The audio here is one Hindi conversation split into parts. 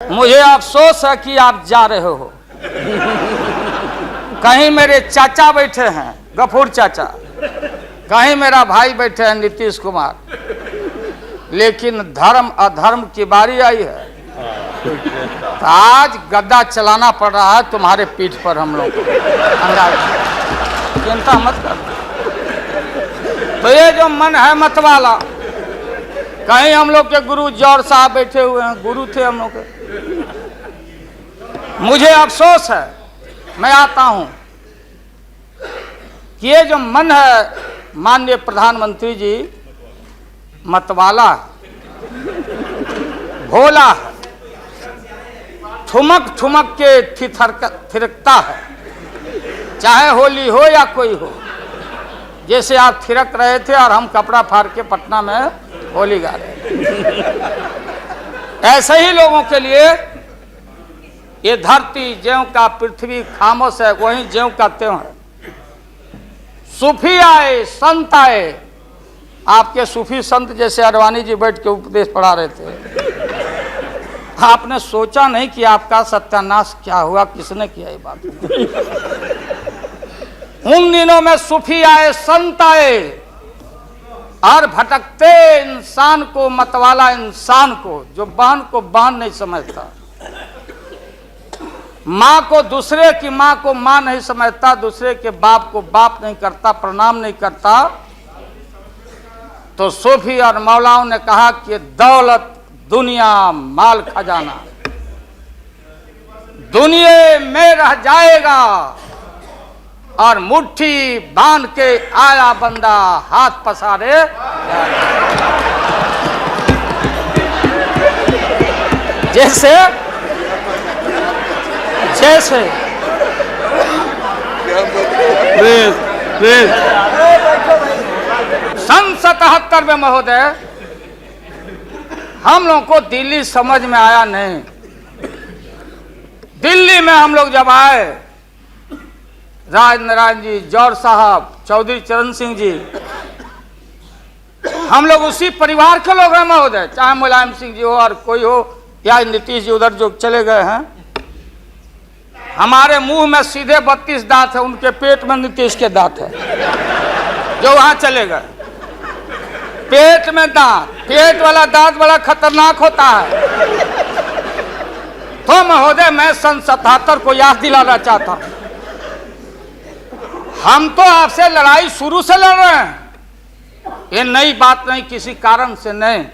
मुझे अफसोस है कि आप जा रहे हो। कहीं मेरे चाचा बैठे हैं, गफूर चाचा, कहीं मेरा भाई बैठे हैं नीतीश कुमार, लेकिन धर्म अधर्म की बारी आई है तो आज गद्दा चलाना पड़ रहा है तुम्हारे पीठ पर। हम लोग चिंता मत कर। तो ये जो मन है मत वाला, कहीं हम लोग के गुरु जौहर साहब बैठे हुए हैं, गुरु थे हम लोग के। मुझे अफसोस है, मैं आता हूं कि ये जो मन है माननीय प्रधानमंत्री जी मतवाला, भोला है, ठुमक ठुमक के थिरकता है, चाहे होली हो या कोई हो। जैसे आप थिरक रहे थे और हम कपड़ा फाड़ के पटना में होली गा रहे हैं, ऐसे ही लोगों के लिए ये धरती ज्यों का पृथ्वी खामोश है, वहीं ज्यों का त्यों है। सूफी आए, संत आए, आपके सूफी संत जैसे अडवाणी जी बैठ के उपदेश पढ़ा रहे थे। आपने सोचा नहीं कि आपका सत्यानाश क्या हुआ, किसने किया ये बात। उन दिनों में सूफी आए, संत आए और भटकते इंसान को, मतवाला इंसान को, जो बहन को बहन नहीं समझता, माँ को, दूसरे की माँ को माँ नहीं समझता, दूसरे के बाप को बाप नहीं करता, प्रणाम नहीं करता, तो सूफी और मौलाओं ने कहा कि दौलत, दुनिया, माल खजाना दुनिया में रह जाएगा और मुट्ठी बांध के आया बंदा हाथ पसारे। जैसे जैसे सन 77 में महोदय हम लोग को दिल्ली समझ में आया नहीं। दिल्ली में हम लोग जब आए, राज नारायण जी, जौहर साहब, चौधरी चरण सिंह जी, हम लोग उसी परिवार के लोग हैं महोदय, चाहे मुलायम सिंह जी हो और कोई हो, या नीतीश जी उधर जो चले गए हैं। हमारे मुंह में सीधे 32 दांत है, उनके पेट में नीतीश के दांत है जो वहां चले गए। पेट में दांत, पेट वाला दांत बड़ा खतरनाक होता है। तो महोदय मैं सन 77 को याद दिलाना चाहता हूं, हम तो आपसे लड़ाई शुरू से लड़ रहे हैं, ये नई बात नहीं, किसी कारण से नहीं।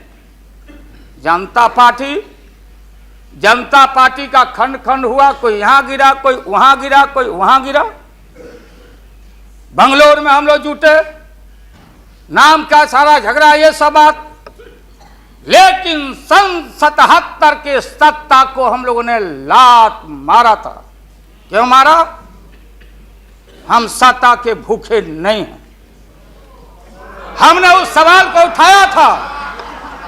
जनता पार्टी का खंड खंड हुआ, कोई यहां गिरा, कोई वहां गिरा, कोई वहां गिरा। बंगलोर में हम लोग जुटे, नाम का सारा झगड़ा, ये सब बात। लेकिन सन 77 के सत्ता को हम लोगों ने लात मारा था। क्यों मारा? हम सत्ता के भूखे नहीं हैं। हमने उस सवाल को उठाया था।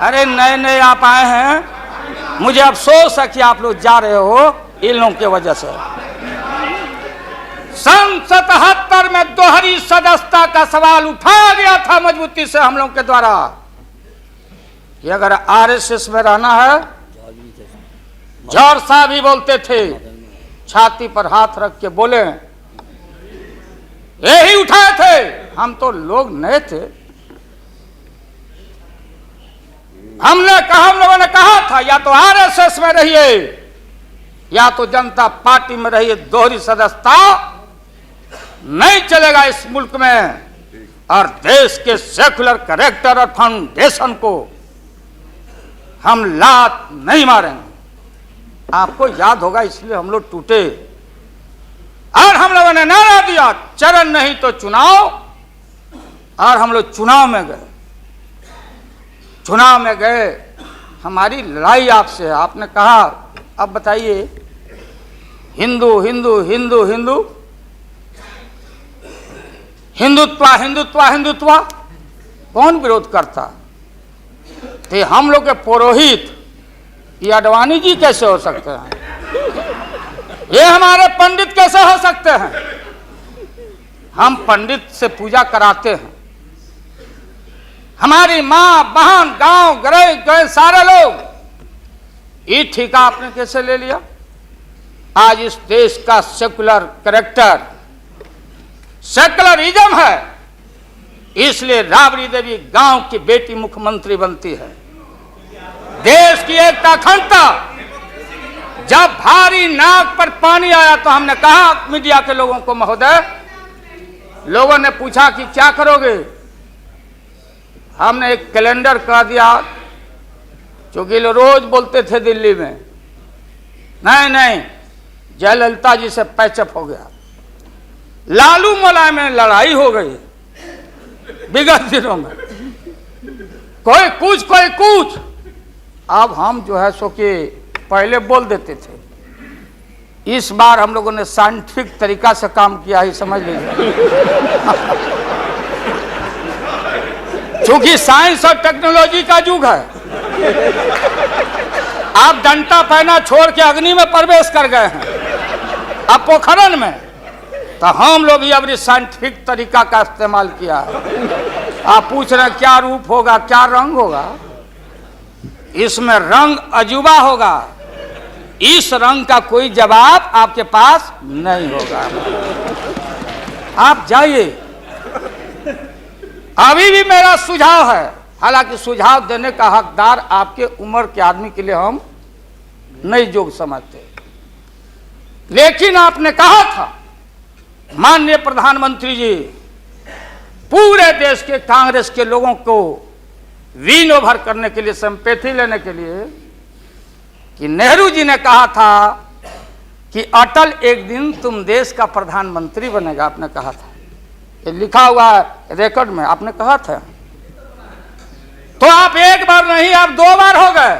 अरे नए नए आप आए हैं, मुझे अफसोस है कि आप लोग जा रहे हो इन लोगों की वजह से। सन 77 में दोहरी सदस्यता का सवाल उठाया गया था मजबूती से हम लोग के द्वारा कि अगर आरएसएस में रहना है, जौहर साहब भी बोलते थे, छाती पर हाथ रख के बोले, यही उठाए थे। हम तो लोग नए थे, हम लोगों ने कहा था या तो आरएसएस में रहिए या तो जनता पार्टी में रहिए, दोहरी सदस्यता नहीं चलेगा इस मुल्क में। और देश के सेकुलर कैरेक्टर और फाउंडेशन को हम लात नहीं मारेंगे। आपको याद होगा, इसलिए हम लोग टूटे और हम लोगों ने नारा दिया, चरण नहीं तो चुनाव। और हम लोग चुनाव में गए। चुनाव में गए, हमारी लड़ाई आपसे है। आपने कहा अब बताइए, हिंदू हिंदू हिंदू हिंदू, हिंदुत्व हिंदुत्व हिंदुत्व, कौन विरोध करता? थे हम लोग के पुरोहित, ये अडवाणी जी कैसे हो सकते हैं? ये हमारे पंडित कैसे हो सकते हैं? हम पंडित से पूजा कराते हैं। हमारी माँ, बहन, गांव गए सारे लोग ये ठेका आपने कैसे ले लिया? आज इस देश का सेकुलर कैरेक्टर सेकुलरिज्म है, इसलिए राबड़ी देवी गांव की बेटी मुख्यमंत्री बनती है। देश की एकता अखंडता, जब भारी नाक पर पानी आया तो हमने कहा मीडिया के लोगों को, महोदय, लोगों ने पूछा कि क्या करोगे, हमने एक कैलेंडर कह दिया, क्योंकि लोग रोज बोलते थे दिल्ली में, नहीं जयललिता जी से पैचअप हो गया, लालू मुलायम में लड़ाई हो गई विगत दिनों में, कोई कुछ। अब हम जो है सो कि पहले बोल देते थे, इस बार हम लोगों ने साइंटिफिक तरीका से काम किया ही, समझ लीजिए। क्योंकि साइंस और टेक्नोलॉजी का युग है। आप डंडा पहना छोड़ के अग्नि में प्रवेश कर गए हैं, अब पोखरण में, तो हम लोग भी अब साइंटिफिक तरीका का इस्तेमाल किया है। आप पूछ रहे हैं क्या रूप होगा, क्या रंग होगा? इसमें रंग अजूबा होगा, इस रंग का कोई जवाब आपके पास नहीं होगा। आप जाइए। अभी भी मेरा सुझाव है, हालांकि सुझाव देने का हकदार आपके उम्र के आदमी के लिए हम नहीं योग्य समझते, लेकिन आपने कहा था माननीय प्रधानमंत्री जी, पूरे देश के कांग्रेस के लोगों को विन ओवर करने के लिए, सिंपैथी लेने के लिए, कि नेहरू जी ने कहा था कि अटल एक दिन तुम देश का प्रधानमंत्री बनेगा, आपने कहा था, ये लिखा हुआ है रिकॉर्ड में, आपने कहा था। तो आप एक बार नहीं, आप 2 बार हो गए।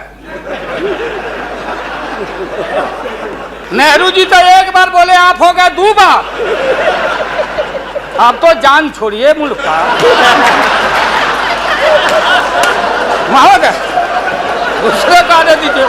नेहरू जी तो एक बार बोले, आप हो गए 2 बार। आप तो जान छोड़िए मुल्क का। महोदय, उसको कहा दे दीजिए।